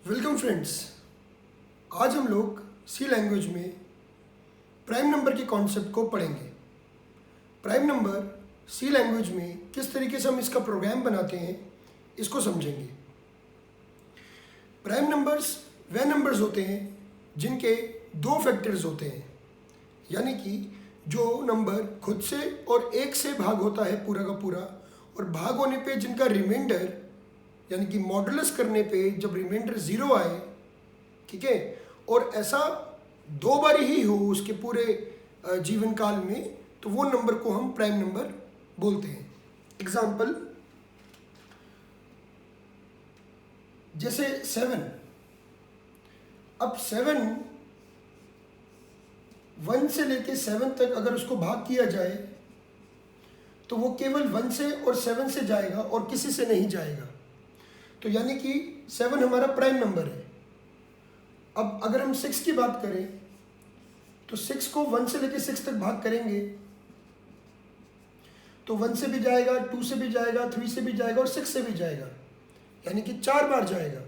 Welcome friends. आज हम लोग सी लैंग्वेज में प्राइम नंबर के कॉन्सेप्ट को पढ़ेंगे। प्राइम नंबर सी लैंग्वेज में किस तरीके से हम इसका प्रोग्राम बनाते हैं इसको समझेंगे। प्राइम नंबर्स वह नंबर्स होते हैं जिनके दो फैक्टर्स होते हैं, यानी कि जो नंबर खुद से और एक से भाग होता है पूरा का पूरा, और भाग होने पे जिनका रिमाइंडर यानी कि मॉडुलस करने पे जब रिमाइंडर ज़ीरो आए, ठीक है, और ऐसा दो बार ही हो उसके पूरे जीवन काल में, तो वो नंबर को हम प्राइम नंबर बोलते हैं। एग्जाम्पल जैसे 7। अब 7 1 से लेके 7 तक अगर उसको भाग किया जाए तो वो केवल 1 से और 7 से जाएगा और किसी से नहीं जाएगा। तो यानी कि 7 हमारा प्राइम नंबर है। अब अगर हम 6 की बात करें तो 6 को 1 से लेके 6 तक भाग करेंगे तो 1 से भी जाएगा, 2 से भी जाएगा, 3 से भी जाएगा और 6 से भी जाएगा, यानी कि 4 बार जाएगा।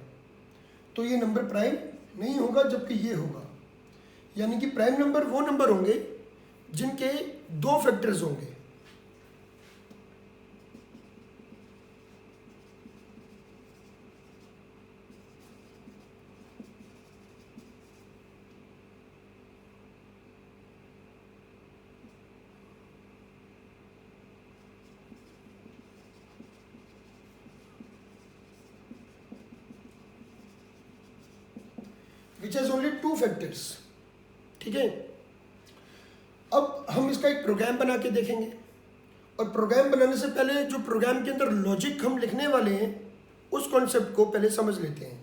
तो ये नंबर प्राइम नहीं होगा, जबकि ये होगा। यानी कि प्राइम नंबर वो नंबर होंगे जिनके दो फैक्टर्स होंगे। Which has only two factors. ठीक है, अब हम इसका एक प्रोग्राम बना के देखेंगे, और प्रोग्राम बनाने से पहले जो प्रोग्राम के अंदर लॉजिक हम लिखने वाले हैं उस कॉन्सेप्ट को पहले समझ लेते हैं।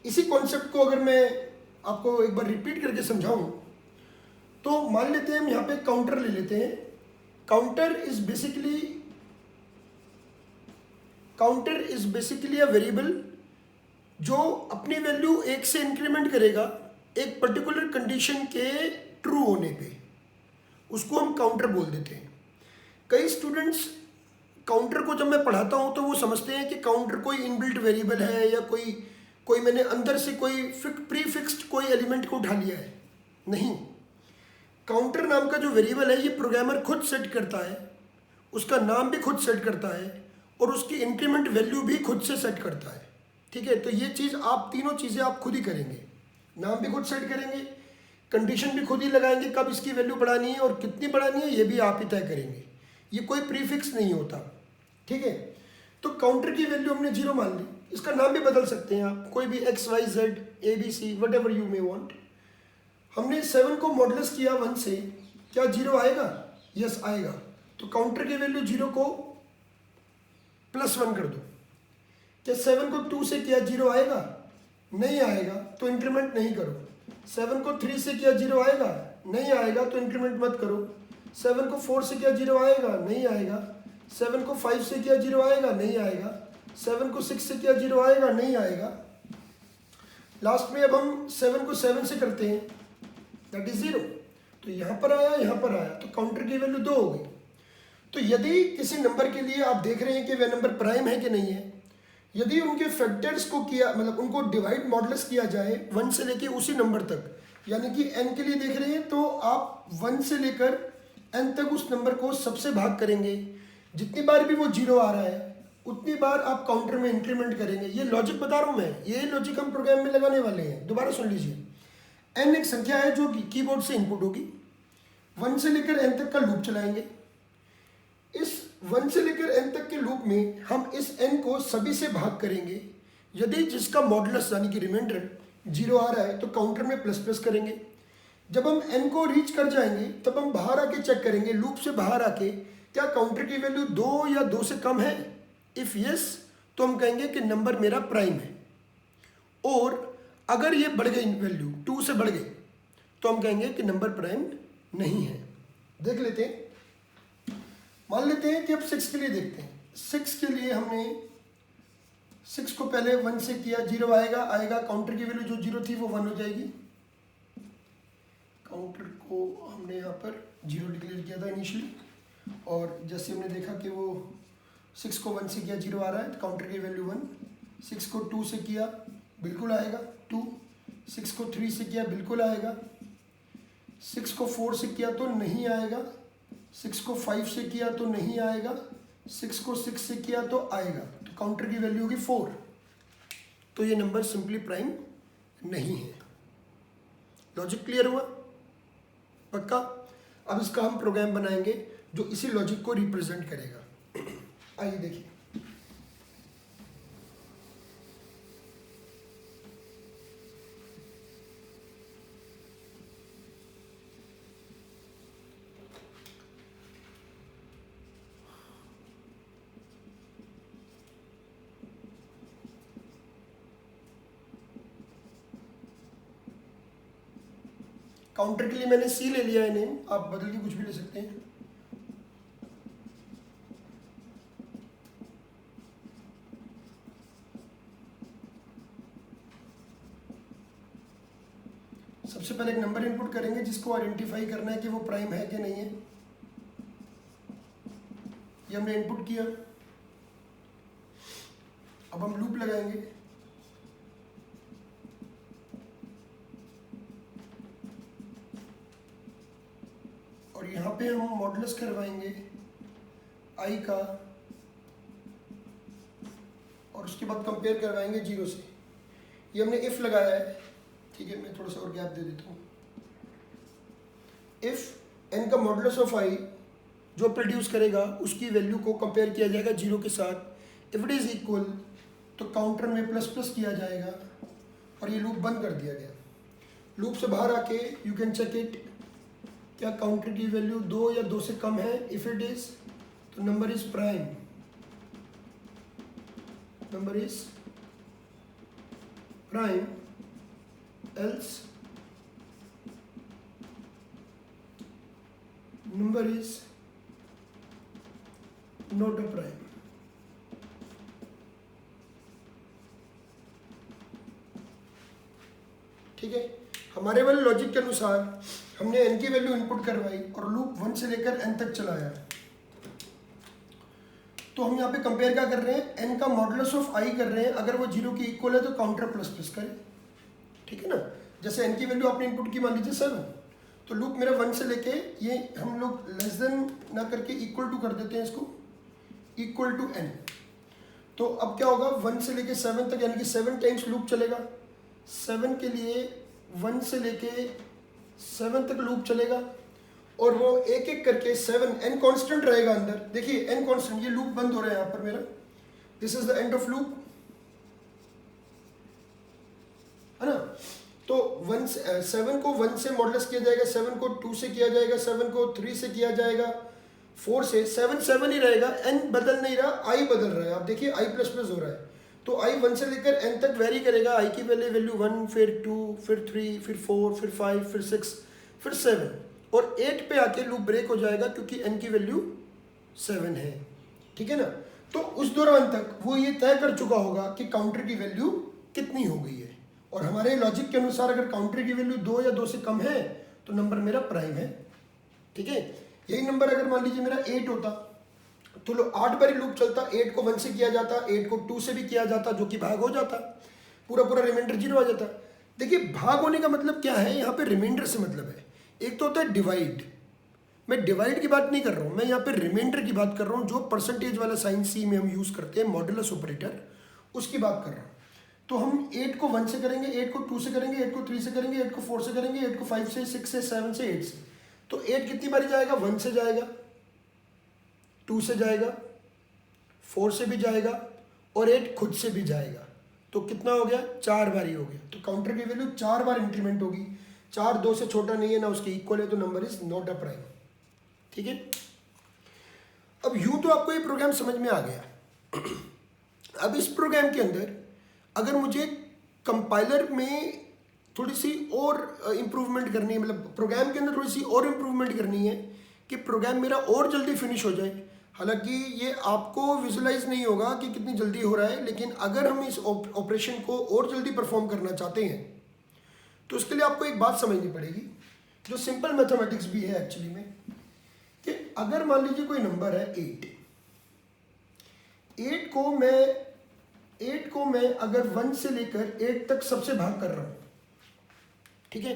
इसी कॉन्सेप्ट को अगर मैं आपको एक बार रिपीट करके समझाऊं तो मान लेते हैं हम यहाँ पे काउंटर ले लेते हैं। Counter is basically a variable जो अपनी वैल्यू 1 से इंक्रीमेंट करेगा एक पर्टिकुलर कंडीशन के ट्रू होने पे, उसको हम काउंटर बोल देते हैं। कई स्टूडेंट्स काउंटर को जब मैं पढ़ाता हूँ तो वो समझते हैं कि काउंटर कोई इनबिल्ट वेरिएबल है या कोई मैंने अंदर से कोई प्री फिक्स्ड कोई एलिमेंट को उठा लिया है। नहीं, काउंटर नाम का जो वेरिएबल है ये प्रोग्रामर खुद सेट करता है, उसका नाम भी खुद सेट करता है और उसकी इंक्रीमेंट वैल्यू भी खुद से सेट करता है। ठीक है, तो ये चीज़ आप तीनों चीज़ें आप खुद ही करेंगे। नाम भी खुद सेट करेंगे, कंडीशन भी खुद ही लगाएंगे, कब इसकी वैल्यू बढ़ानी है और कितनी बढ़ानी है ये भी आप ही तय करेंगे। ये कोई प्रीफिक्स नहीं होता। ठीक है, तो काउंटर की वैल्यू हमने 0 मान ली। इसका नाम भी बदल सकते हैं आप, कोई भी XYZ ABC what ever you may want. हमने 7 को मॉडुलस किया 1 से, क्या 0 आएगा? यस आएगा। तो काउंटर की वैल्यू 0 को +1 कर दो। क्या 7 को 2 से किया 0 आएगा? नहीं आएगा, तो इंक्रीमेंट नहीं करो। 7 को 3 से किया 0 आएगा? नहीं आएगा, तो इंक्रीमेंट मत करो। 7 को 4 से किया 0 आएगा? नहीं आएगा। 7 को 5 से किया 0 आएगा? नहीं आएगा। 7 को 6 से किया 0 आएगा? नहीं आएगा। लास्ट में अब हम 7 को 7 से करते हैं, दैट इज 0। तो यहाँ पर आया, यहाँ पर आया, तो काउंटर की वैल्यू 2 हो गई। तो यदि किसी नंबर के लिए आप देख रहे हैं कि वह नंबर प्राइम है कि नहीं है, यदि उनके फैक्टर्स को किया मतलब उनको डिवाइड मॉडुलस किया जाए 1 से लेके उसी नंबर तक, यानी कि n के लिए देख रहे हैं तो आप 1 से लेकर n तक उस नंबर को सबसे भाग करेंगे। जितनी बार भी वो 0 आ रहा है उतनी बार आप काउंटर में इंक्रीमेंट करेंगे। ये लॉजिक बता रहा हूँ मैं, ये लॉजिक हम प्रोग्राम में लगाने वाले हैं। दोबारा सुन लीजिए, n एक संख्या है जो कि कीबोर्ड से इनपुट होगी। 1 से लेकर n तक का लूप चलाएंगे। इस 1 से लेकर n तक के लूप में हम इस n को सभी से भाग करेंगे। यदि जिसका मॉडुलस यानी कि रिमाइंडर 0 आ रहा है तो काउंटर में प्लस प्लस करेंगे। जब हम n को रीच कर जाएंगे तब हम बाहर आके चेक करेंगे, लूप से बाहर आके क्या काउंटर की वैल्यू 2 या 2 से कम है। इफ़ यस तो हम कहेंगे कि नंबर मेरा प्राइम है, और अगर ये बढ़ गई वैल्यू 2 से बढ़ गई तो हम कहेंगे कि नंबर प्राइम नहीं है। देख लेते हैं, मान लेते हैं कि अब 6 के लिए देखते हैं। 6 के लिए हमने 6 को पहले 1 से किया, 0 आएगा। काउंटर की वैल्यू जो 0 थी वो 1 हो जाएगी। काउंटर को हमने यहाँ पर 0 डिक्लेयर किया था इनिशियली, और जैसे हमने देखा कि वो 6 को 1 से किया 0 आ रहा है तो काउंटर की वैल्यू 1। 6 को 2 से किया बिल्कुल आएगा 2, 6 को 3 से किया बिल्कुल आएगा, 6 को 4 से किया तो नहीं आएगा, 6 को 5 से किया तो नहीं आएगा, 6 को 6 से किया तो आएगा, तो काउंटर की वैल्यू होगी 4। तो ये नंबर सिंपली प्राइम नहीं है। लॉजिक क्लियर हुआ? पक्का? अब इसका हम प्रोग्राम बनाएंगे जो इसी लॉजिक को रिप्रेजेंट करेगा। आइए देखिए। काउंटर के लिए मैंने सी ले लिया है नेम, आप बदल के कुछ भी ले सकते हैं। सबसे पहले एक नंबर इनपुट करेंगे जिसको आइडेंटिफाई करना है कि वो प्राइम है कि नहीं है। ये हमने इनपुट किया। अब हम लूप लगाएंगे। और यहाँ पे हम मॉडुलस करवाएंगे आई का, और उसके बाद कंपेयर करवाएंगे 0 से। ये हमने इफ लगाया है, ठीक है, मैं थोड़ा सा और गैप दे देता हूँ। इफ एन का मॉडुलस ऑफ आई जो प्रोड्यूस करेगा उसकी वैल्यू को कंपेयर किया जाएगा 0 के साथ। इफ इट इज इक्वल तो काउंटर में प्लस प्लस किया जाएगा और ये लूप बंद कर दिया गया। लूप से बाहर आके यू कैन चेक इट, क्या काउंटर की वैल्यू 2 या 2 से कम है। इफ इट इज तो number is prime, number is prime, else number is not a prime। ठीक है, हमारे वाले लॉजिक के अनुसार हमने n की वैल्यू इनपुट करवाई और लूप 1 से लेकर n तक चलाया। तो हम यहाँ पे कंपेयर क्या कर रहे हैं, n का मॉडुलस ऑफ i कर रहे हैं। अगर वो 0 के इक्वल है तो काउंटर प्लस प्लस करें, ठीक है ना। जैसे n की वैल्यू आपने इनपुट की मान लीजिए 7, तो लूप मेरा 1 से लेके ये हम लोग लेस देन ना करके इक्वल टू कर देते हैं इसको, इक्वल टू n। तो अब क्या होगा, 1 से लेके 7 तक, यानी कि 7 टाइम्स लूप चलेगा। 7 के लिए 1 से लेके 7 तक लूप चलेगा और वो एक एक करके 7, n कांस्टेंट रहेगा अंदर। देखिए n कांस्टेंट, ये लूप बंद हो रहा है यहाँ पर मेरा, this is the end of loop, है ना। तो 7 को 1 से मॉडुलस किया जाएगा, 7 को 2 से किया जाएगा, 7 को 3 से किया जाएगा, 4 से। 7 7 ही रहेगा, n बदल नहीं रहा, i बदल रहा है। आप देखिए i प्लस प्लस हो रहा है। तो i 1 से लेकर n तक वेरी करेगा। i की वैल्यू 1, फिर 2, फिर 3, फिर 4, फिर 5, फिर 6, फिर 7 और 8 पे आके लूप ब्रेक हो जाएगा क्योंकि n की वैल्यू 7 है, ठीक है ना। तो उस दौरान तक वो ये तय कर चुका होगा कि काउंटर की वैल्यू कितनी हो गई है। और हमारे लॉजिक के अनुसार अगर काउंटर की वैल्यू 2 या 2 से कम है तो नंबर मेरा प्राइम है, ठीक है। यही नंबर अगर मान लीजिए मेरा 8 होता तो 8 बार लूप चलता, 8 को 1 से किया जाता, 8 को 2 से भी किया जाता, जो कि भाग हो जाता, पूरा पूरा रिमाइंडर 0 आ जाता। देखिए भाग होने का मतलब क्या है, यहाँ पे रिमाइंडर से मतलब है। एक तो होता है डिवाइड, मैं डिवाइड की बात नहीं कर रहा हूँ, मैं यहाँ पे रिमाइंडर की बात कर रहा हूँ, जो परसेंटेज वाला साइन सी में हम यूज़ करते हैं, मॉडुलस ऑपरेटर, उसकी बात कर रहा हूँ। तो हम 8 को 1 से करेंगे, 8 को 2 से करेंगे, 8 को 3 से करेंगे, 8 को 4 से करेंगे, 8 को 5 से, 6 से, 7 से, 8 से। तो 8 कितनी बारी जाएगा, 1 से जाएगा, 2 से जाएगा, 4 से भी जाएगा और 8 खुद से भी जाएगा। तो कितना हो गया, 4 बारी हो गया। तो काउंटर की वैल्यू 4 बार इंक्रीमेंट होगी। 4 2 से छोटा नहीं है ना उसके इक्वल है, तो number is not a prime, ठीक है। अब यूं तो आपको ये प्रोग्राम समझ में आ गया। अब इस प्रोग्राम के अंदर अगर मुझे कंपाइलर में थोड़ी सी और इम्प्रूवमेंट करनी है, मतलब प्रोग्राम के अंदर थोड़ी सी और इम्प्रूवमेंट करनी है कि प्रोग्राम मेरा और जल्दी फिनिश हो जाए। हालांकि ये आपको विजुलाइज नहीं होगा कि कितनी जल्दी हो रहा है, लेकिन अगर हम इस ऑपरेशन को और जल्दी परफॉर्म करना चाहते हैं तो उसके लिए आपको एक बात समझनी पड़ेगी, जो सिंपल मैथमेटिक्स भी है एक्चुअली में, कि अगर मान लीजिए कोई नंबर है 8 को मैं 8 को मैं अगर 1 से लेकर 8 तक सबसे भाग कर रहा हूँ, ठीक है,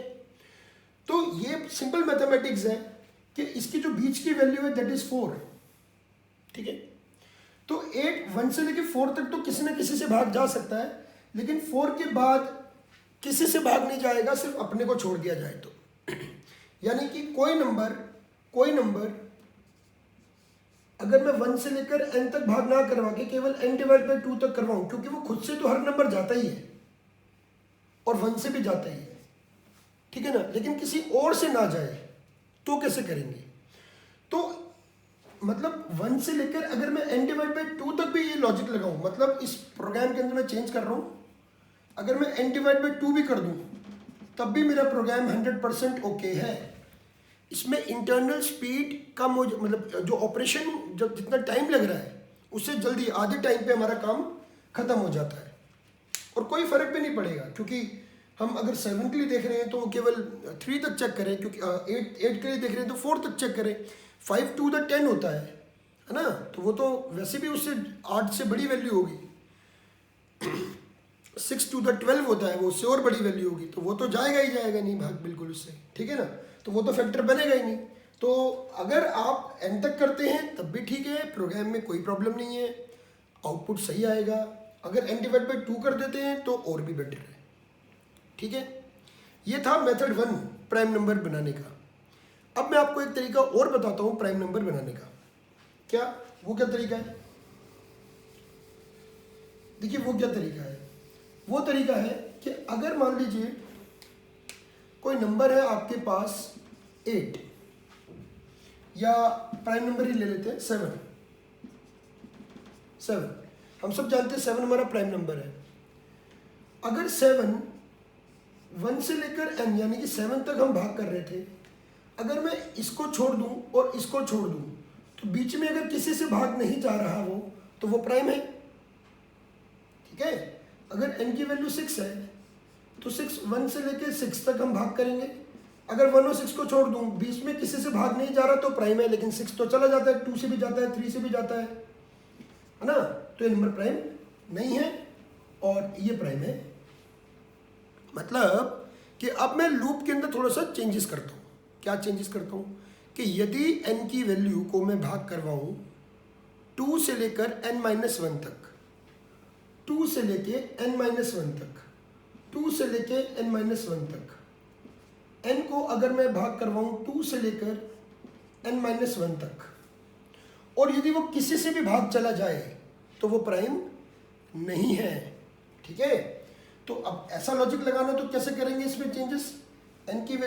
तो ये सिंपल मैथमेटिक्स है कि इसकी जो बीच की वैल्यू है दैट इज 4, ठीक है। तो 1 से लेकर 4 तक तो किसी न किसी से भाग जा सकता है, लेकिन 4 के बाद किसी से भाग नहीं जाएगा, सिर्फ अपने को छोड़ दिया जाए तो। यानी कि कोई नंबर अगर मैं 1 से लेकर n तक भाग ना करवा के केवल n डिवाइड बाई 2 तक करवाऊं, क्योंकि वो खुद से तो हर नंबर जाता ही है और 1 से भी जाता ही है, ठीक है ना, लेकिन किसी और से ना जाए तो कैसे करेंगे? तो मतलब 1 से लेकर अगर मैं n डिवाइड बाई 2 तक भी ये लॉजिक लगाऊं, मतलब इस प्रोग्राम के अंदर मैं चेंज कर रहा हूं, अगर मैं n डिवाइड बाई 2 भी कर दूं तब भी मेरा प्रोग्राम 100% ओके है। इसमें इंटरनल स्पीड कम हो, मतलब जो ऑपरेशन जब जितना टाइम लग रहा है उससे जल्दी आधे टाइम पे हमारा काम खत्म हो जाता है और कोई फर्क भी नहीं पड़ेगा, क्योंकि हम अगर 7 के लिए देख रहे हैं तो केवल 3 तक चेक करें, क्योंकि 8 के लिए देख रहे हैं तो 4 तक चेक करें। 5 to the 10 होता है ना, तो वो तो वैसे भी उससे 8 से बड़ी वैल्यू होगी। 6 to the 12 होता है, वो उससे और बड़ी वैल्यू होगी, तो वो तो जाएगा ही जाएगा नहीं भाग बिल्कुल उससे, ठीक है ना, तो वो तो फैक्टर बनेगा ही नहीं। तो अगर आप n तक करते हैं तब भी ठीक है, प्रोग्राम में कोई प्रॉब्लम नहीं है, आउटपुट सही आएगा। अगर n डिवाइड बाई 2 कर देते हैं तो और भी बेटर है, ठीक है। ये था मेथड 1 प्राइम नंबर बनाने का। अब मैं आपको एक तरीका और बताता हूँ प्राइम नंबर बनाने का। क्या वो क्या तरीका है? देखिए वो क्या तरीका है, वो तरीका है कि अगर मान लीजिए कोई नंबर है आपके पास 8, या प्राइम नंबर ही ले लेते हैं 7। हम सब जानते हैं 7 हमारा प्राइम नंबर है। अगर 7 1 से लेकर n यानी कि 7 तक हम भाग कर रहे थे, अगर मैं इसको छोड़ दूं और इसको छोड़ दूं तो बीच में अगर किसी से भाग नहीं जा रहा वो, तो वो प्राइम है, ठीक है। अगर n की वैल्यू 6 है तो 1 से लेकर 6 तक हम भाग करेंगे। अगर 1 और 6 को छोड़ दूं, बीच में किसी से भाग नहीं जा रहा तो प्राइम है, लेकिन 6 तो चला जाता है, 2 से भी जाता है, 3 से भी जाता है ना, तो ये नंबर प्राइम नहीं है और ये प्राइम है। मतलब कि अब मैं लूप के अंदर थोड़ा सा चेंजेस करता हूँ। क्या चेंजेस करता हूँ कि यदि n की वैल्यू को मैं भाग करवाऊँ 2 से लेकर n-1 तक, 2 से लेके n-1 तक, 2 से लेके n-1 तक, n को अगर मैं भाग करवाऊँ 2 से लेकर n-1 तक, और यदि वो किसी से भी भाग चला जाए तो वो प्राइम नहीं है, ठीक है। तो अब ऐसा लॉजिक लगाना तो कैसे करेंगे इसमें चेंजेस? n की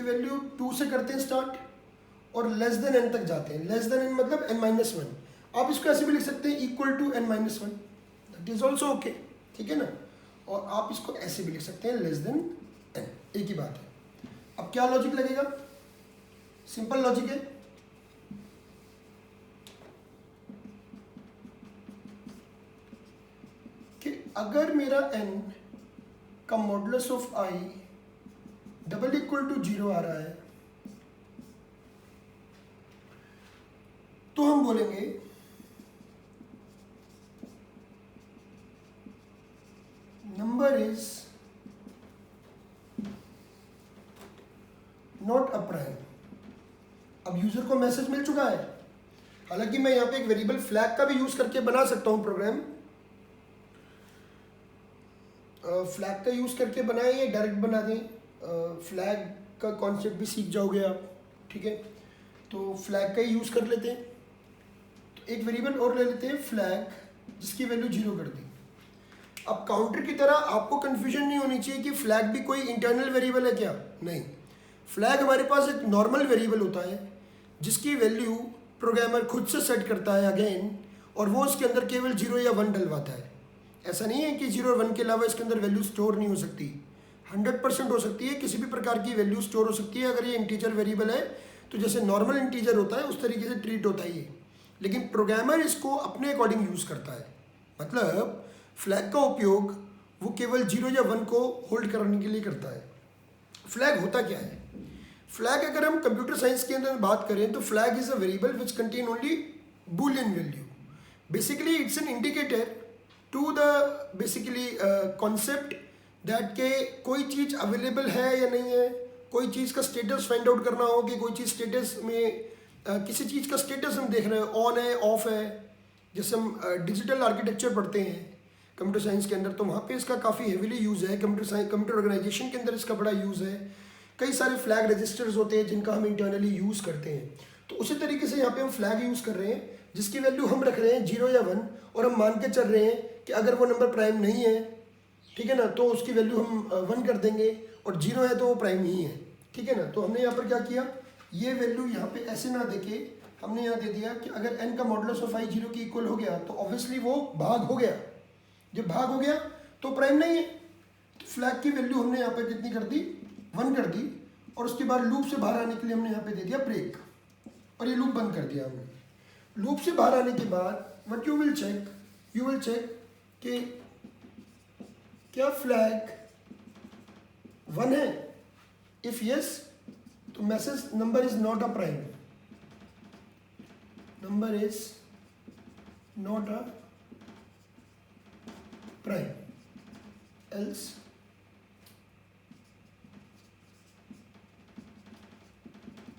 वैल्यू 2 से करते हैं स्टार्ट और लेस देन n तक जाते हैं। लेस देन n मतलब n-1। आप इसको ऐसे भी लिख सकते हैं equal to n-1, that is also okay, ठीक है ना। और आप इसको ऐसे भी लिख सकते हैं लेस देन n, एक ही बात है। अब क्या लॉजिक लगेगा? सिंपल लॉजिक है, कि अगर मेरा n का modulus of i double equal to 0 आ रहा है तो हम बोलेंगे number is not a prime. अब यूजर को मैसेज मिल चुका है। हालांकि मैं यहाँ पे एक वेरिएबल फ्लैग का भी यूज करके बना सकता हूँ प्रोग्राम, फ्लैग का यूज करके बनाए या डायरेक्ट बना दें, फ्लैग का कॉन्सेप्ट भी सीख जाओगे आप, ठीक है। तो फ्लैग का ही यूज कर लेते हैं। तो एक वेरिएबल और ले लेते हैं फ्लैग, जिसकी वैल्यू 0 कर दी। अब काउंटर की तरह आपको कंफ्यूजन नहीं होनी चाहिए कि फ्लैग भी कोई इंटरनल वेरिएबल है क्या, नहीं। फ्लैग हमारे पास एक नॉर्मल वेरिएबल होता है जिसकी वैल्यू प्रोग्रामर खुद से सेट करता है अगेन, और वो उसके अंदर केवल 0 या 1 डलवाता है। ऐसा नहीं है कि 0 और 1 के अलावा इसके अंदर वैल्यू स्टोर नहीं हो सकती, 100% हो सकती है। किसी भी प्रकार की वैल्यू स्टोर हो सकती है। अगर ये इंटीजर वेरिएबल है तो जैसे नॉर्मल इंटीजर होता है उस तरीके से ट्रीट होता है ये, लेकिन प्रोग्रामर इसको अपने अकॉर्डिंग यूज़ करता है। मतलब फ्लैग का उपयोग वो केवल 0 या 1 को होल्ड करने के लिए करता है। फ्लैग होता क्या है? फ्लैग अगर हम कंप्यूटर साइंस के अंदर बात करें तो flag is a variable which contain only Boolean value. Basically it's an indicator to the basically concept that के कोई चीज़ अवेलेबल है या नहीं है, कोई चीज़ का स्टेटस फाइंड आउट करना हो कि कोई चीज़ स्टेटस में किसी चीज़ का स्टेटस हम देख रहे हैं, ऑन है ऑफ है। जैसे हम डिजिटल आर्किटेक्चर पढ़ते हैं कंप्यूटर साइंस के अंदर, तो वहाँ पे इसका काफ़ी हेविली यूज़ है। कंप्यूटर ऑर्गेनाइजेशन के अंदर इसका बड़ा यूज़ है। कई सारे फ्लैग रजिस्टर्स होते हैं जिनका हम इंटरनली यूज़ करते हैं। तो उसी तरीके से यहाँ पे हम फ्लैग यूज़ कर रहे हैं जिसकी वैल्यू हम रख रहे हैं 0 या 1, और हम मान के चल रहे हैं कि अगर वो नंबर प्राइम नहीं है, ठीक है ना, तो उसकी वैल्यू हम 1 कर देंगे, और 0 है तो वो प्राइम ही है, ठीक है ना। तो हमने यहाँ पर क्या किया, ये वैल्यू यहाँ पे ऐसे ना देके हमने यहाँ दे दिया कि अगर n का मॉडुलस ऑफ i 0 के इक्वल हो गया तो ऑब्वियसली वो भाग हो गया। जब भाग हो गया तो प्राइम नहीं है, तो फ्लैग की वैल्यू हमने यहाँ पे कितनी कर दी, 1 कर दी। और उसके बाद लूप से बाहर आने के लिए हमने यहाँ पे दे दिया ब्रेक, और ये लूप बंद कर दिया हमने। लूप से बाहर आने के बाद व्हाट यू विल चेक कि क्या फ्लैग 1 है। इफ यस, तो message number is not a prime, number is not a prime, else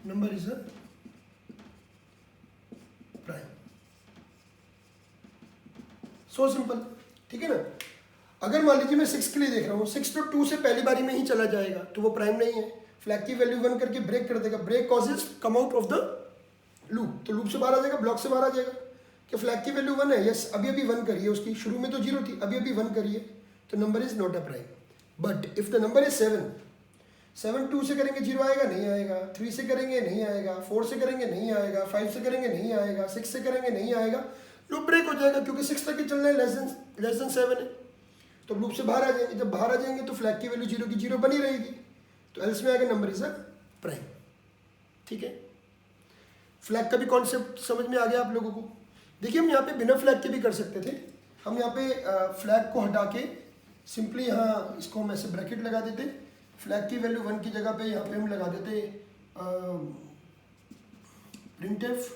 number is a prime. So simple, ठीक है ना। अगर मान लीजिए मैं 6 के लिए देख रहा हूँ, 6 तो 2 से पहली बारी में ही चला जाएगा, तो वो प्राइम नहीं है। फ्लैग की वैल्यू 1 करके ब्रेक कर देगा, break causes come out of the loop, तो लूप से बाहर आ जाएगा, ब्लॉक से बाहर आ जाएगा। कि फ्लैग की वैल्यू 1 है, यस अभी 1 करिए, उसकी शुरू में तो 0 थी, अभी 1 करिए, तो number is not a prime. But if the number is 7 2 से करेंगे 0 आएगा, नहीं आएगा। 3 से करेंगे नहीं आएगा, 4 से करेंगे नहीं आएगा, 5 से करेंगे नहीं आएगा, 6 से करेंगे नहीं आएगा, लूप ब्रेक हो जाएगा, क्योंकि 6 तक ही चलना है, लेस देन 7 है। तो लूप से बाहर आ जाएंगे, जब बाहर आ जाएंगे तो फ्लैग की वैल्यू 0 की 0 बनी रहेगी, तो एल्स में आएगा नंबर इज अ प्राइम, ठीक है। फ्लैग का भी कॉन्सेप्ट समझ में आ गया आप लोगों को। देखिए हम यहाँ पे बिना फ्लैग के भी कर सकते थे। हम यहाँ पे फ्लैग को हटा के सिंपली यहाँ इसको हम ऐसे ब्रैकेट लगा देते, फ्लैग की वैल्यू 1 की जगह पे यहाँ पे हम लगा देते printf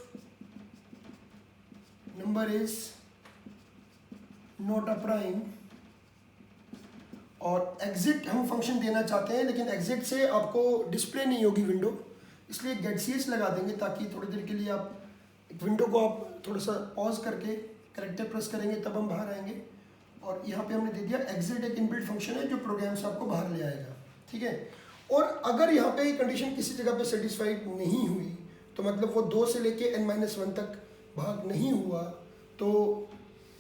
number is not a prime, और एग्जिट हम फंक्शन देना चाहते हैं, लेकिन एग्जिट से आपको डिस्प्ले नहीं होगी विंडो, इसलिए गेट सीएस लगा देंगे, ताकि थोड़ी देर के लिए आप एक विंडो को आप थोड़ा सा पॉज करके करेक्टर प्रेस करेंगे तब हम बाहर आएंगे। और यहाँ पे हमने दे दिया एग्जिट, एक इनबिल्ट फंक्शन है जो प्रोग्राम से आपको बाहर ले आएगा, ठीक है। और अगर यहाँ पे कंडीशन किसी जगह पे सेटिस्फाइड नहीं हुई, तो मतलब वो 2 से लेके n-1 तक भाग नहीं हुआ, तो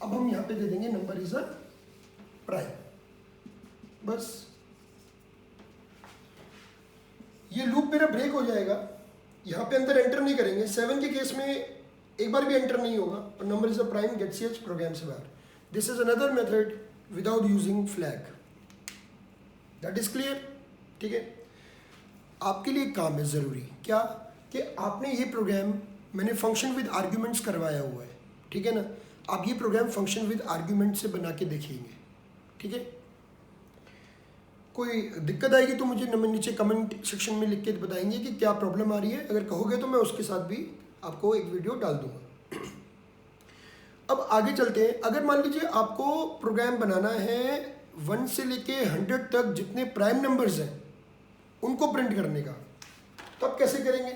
अब हम यहाँ पे दे देंगे नंबर इज अ प्राइम, बस। ये लूप मेरा ब्रेक हो जाएगा, यहाँ पे अंदर एंटर नहीं करेंगे। 7 के केस में एक बार भी एंटर नहीं होगा, और number is a prime get CH program से बाहर। This is another method without using flag, that is clear, ठीक है। आपके लिए काम है ज़रूरी क्या, कि आपने ये प्रोग्राम, मैंने फंक्शन विद आर्ग्यूमेंट्स करवाया हुआ है, ठीक है ना। आप ये प्रोग्राम फंक्शन विद आर्ग्यूमेंट से बना के देखेंगे, ठीक है। कोई दिक्कत आएगी तो मुझे नीचे कमेंट सेक्शन में लिख के बताएंगे कि क्या प्रॉब्लम आ रही है। अगर कहोगे तो मैं उसके साथ भी आपको एक वीडियो डाल दूंगा। अब आगे चलते हैं। अगर मान लीजिए आपको प्रोग्राम बनाना है 1 से लेके 100 तक जितने प्राइम नंबर्स हैं उनको प्रिंट करने का, तो अब कैसे करेंगे।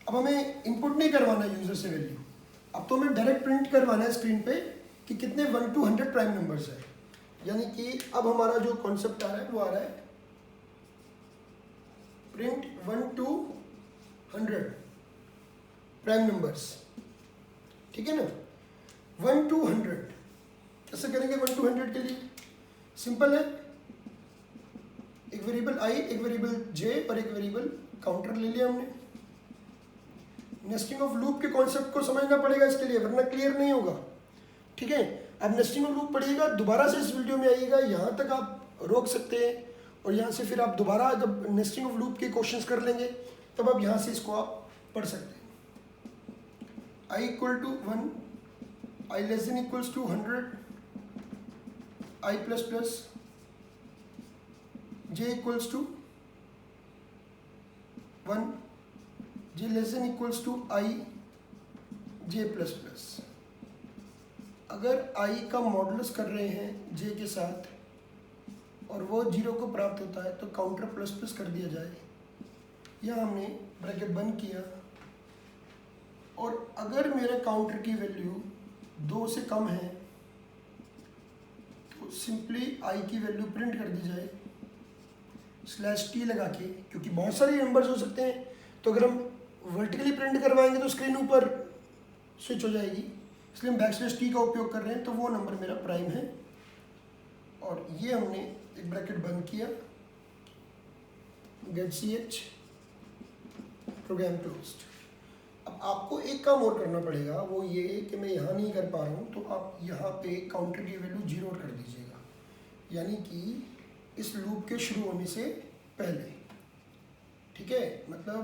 अब हमें इनपुट नहीं करवाना यूजर से वैल्यू, अब तो हमें डायरेक्ट प्रिंट करवाना है स्क्रीन पे कि कितने 1 to 100 प्राइम नंबर्स हैं। यानी कि अब हमारा जो कॉन्सेप्ट आ रहा है वो आ रहा है प्रिंट 1 to 100 प्राइम नंबर्स, ठीक है ना। 1 to 100 कैसे करेंगे। 1 to 100 के लिए सिंपल है, एक वेरिएबल i, एक वेरिएबल j और एक वेरिएबल काउंटर ले लिया हमने। नेस्टिंग ऑफ लूप के कॉन्सेप्ट को समझना पड़ेगा इसके लिए, वरना क्लियर नहीं होगा, ठीक है। अब नेस्टिंग ऑफ लूप पढ़िएगा, दोबारा से इस वीडियो में आइएगा, यहाँ तक आप रोक सकते हैं, और यहाँ से फिर आप दोबारा जब नेस्टिंग ऑफ लूप के क्वेश्चंस कर लेंगे तब आप यहाँ से इसको आप पढ़ सकते हैं। i equal to 1, i less than equals to 100, i plus plus, j equals to 1, j less than equals to i J plus plus. अगर आई का मॉडुलस कर रहे हैं जे के साथ और वो 0 को प्राप्त होता है तो काउंटर प्लस प्लस कर दिया जाए। यहाँ हमने ब्रैकेट बंद किया और अगर मेरे काउंटर की वैल्यू 2 से कम है तो सिंपली आई की वैल्यू प्रिंट कर दी जाए /t लगा के, क्योंकि बहुत सारे नंबर्स हो सकते हैं। तो अगर हम वर्टिकली प्रिंट करवाएंगे तो स्क्रीन ऊपर स्विच हो जाएगी, इसलिए हम \t का उपयोग कर रहे हैं। तो वो नंबर मेरा प्राइम है और ये हमने एक ब्रैकेट बंद किया, गेट ch, प्रोग्राम क्लोज्ड। अब आपको एक काम और करना पड़ेगा, वो ये कि मैं यहाँ नहीं कर पा रहा हूँ, तो आप यहाँ पे काउंटर की वैल्यू 0 कर दीजिएगा, यानी कि इस लूप के शुरू होने से पहले। ठीक है, मतलब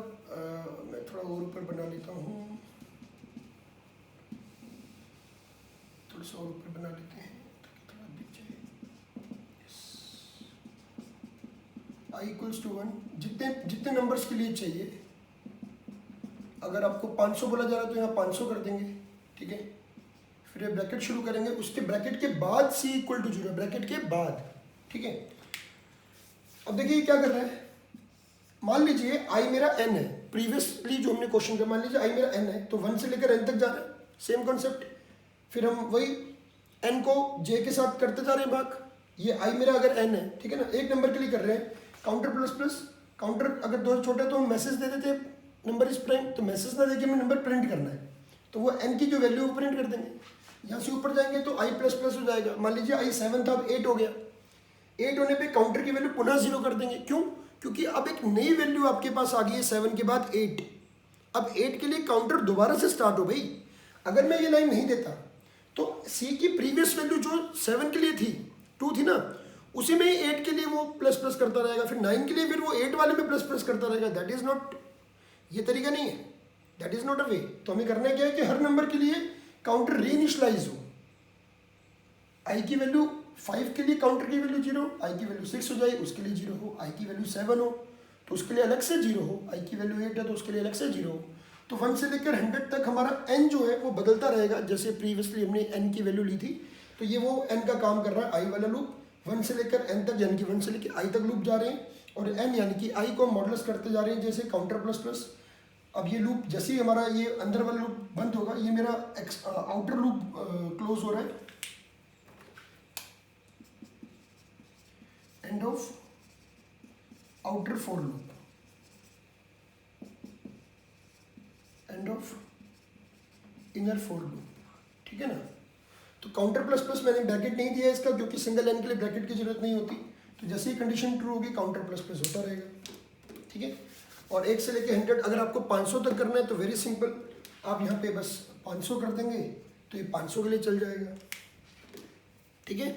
मैं थोड़ा और ऊपर बना लेता हूँ, थोड़ा सा और ऊपर बना लेते हैं ताकि थोड़ा दिख जाए। i = 1, जितने नंबर्स के लिए चाहिए। अगर आपको 500 बोला जा रहा है तो यहाँ 500 कर देंगे। ठीक है, फिर ये ब्रैकेट शुरू करेंगे, उसके ब्रैकेट के बाद c = 0, ब्रैकेट के बाद। ठीक है, अब देखिए क्या कर रहा है। मान लीजिए i मेरा n है, प्रीवियसली जो हमने क्वेश्चन किया, मान लीजिए i मेरा n है तो 1 से लेकर n तक जा रहा है, सेम कॉन्सेप्ट। फिर हम वही n को j के साथ करते जा रहे हैं भाग। ये i मेरा अगर n है, ठीक है ना, एक नंबर के लिए कर रहे हैं, काउंटर प्लस प्लस। काउंटर अगर 2 छोटे तो हम मैसेज दे देते हैं नंबर इज प्राइम, तो मैसेज ना देके हमें नंबर प्रिंट करना है, तो वो n की जो वैल्यू वो प्रिंट कर देंगे। यहाँ से ऊपर जाएंगे तो i प्लस प्लस हो जाएगा। मान लीजिए i 7 था, अब 8 हो गया। 8 होने पे काउंटर की वैल्यू पुनः 0 कर देंगे। क्यों? क्योंकि अब एक नई वैल्यू आपके पास आ गई है 7 के बाद 8। अब 8 के लिए काउंटर दोबारा से स्टार्ट हो गई। अगर मैं ये लाइन नहीं देता तो c की प्रीवियस वैल्यू जो 7 के लिए थी, 2 थी ना, उसी में ही 8 के लिए वो प्लस प्लस करता रहेगा, फिर 9 के लिए फिर वो 8 वाले में प्लस प्लस करता रहेगा। दैट इज नॉट, ये तरीका नहीं है, दैट इज नॉट अ वे। तो हमें करना क्या है कि हर नंबर के लिए काउंटर रीइनिशियलाइज हो। आई की वैल्यू 5 के लिए काउंटर की वैल्यू 0, आई की वैल्यू 6 हो जाए उसके लिए 0 हो, आई की वैल्यू 7 हो तो उसके लिए अलग से 0 हो, आई की वैल्यू 8 है तो उसके लिए अलग से 0 हो। तो 1 से लेकर 100 तक हमारा n जो है वो बदलता रहेगा। जैसे प्रीवियसली हमने n की वैल्यू ली थी, तो ये वो n का काम कर रहा है, i वाला लूप। 1 से लेकर n तक, यानी कि 1 से लेकर i तक लूप जा रहे हैं, और n यानी कि i को मॉडुलस करते जा रहे हैं, जैसे काउंटर प्लस प्लस। अब ये लूप जैसे ही हमारा ये अंदर वाला लूप बंद होगा, ये मेरा आउटर लूप क्लोज हो रहा है, end of outer for loop, end of inner for loop. ठीक है ना। तो काउंटर प्लस प्लस मैंने ब्रैकेट नहीं दिया इसका, क्योंकि सिंगल एन के लिए ब्रैकेट की जरूरत नहीं होती। तो जैसे ही कंडीशन ट्रू होगी काउंटर प्लस प्लस होता रहेगा। ठीक है, और 1 से लेकर 100, अगर आपको 500 तक करना है तो वेरी सिंपल, आप यहाँ पे बस 500 कर देंगे तो ये 500 के लिए चल जाएगा। ठीक है,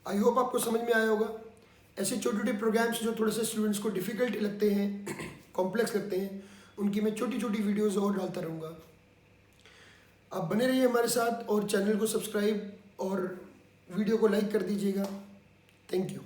आई होप आपको समझ में आया होगा। ऐसे छोटे छोटे प्रोग्राम्स जो थोड़े से स्टूडेंट्स को डिफ़िकल्ट लगते हैं, कॉम्प्लेक्स लगते हैं, उनकी मैं छोटी छोटी वीडियोज़ और डालता रहूँगा। आप बने रहिए हमारे साथ और चैनल को सब्सक्राइब और वीडियो को लाइक कर दीजिएगा। Thank you.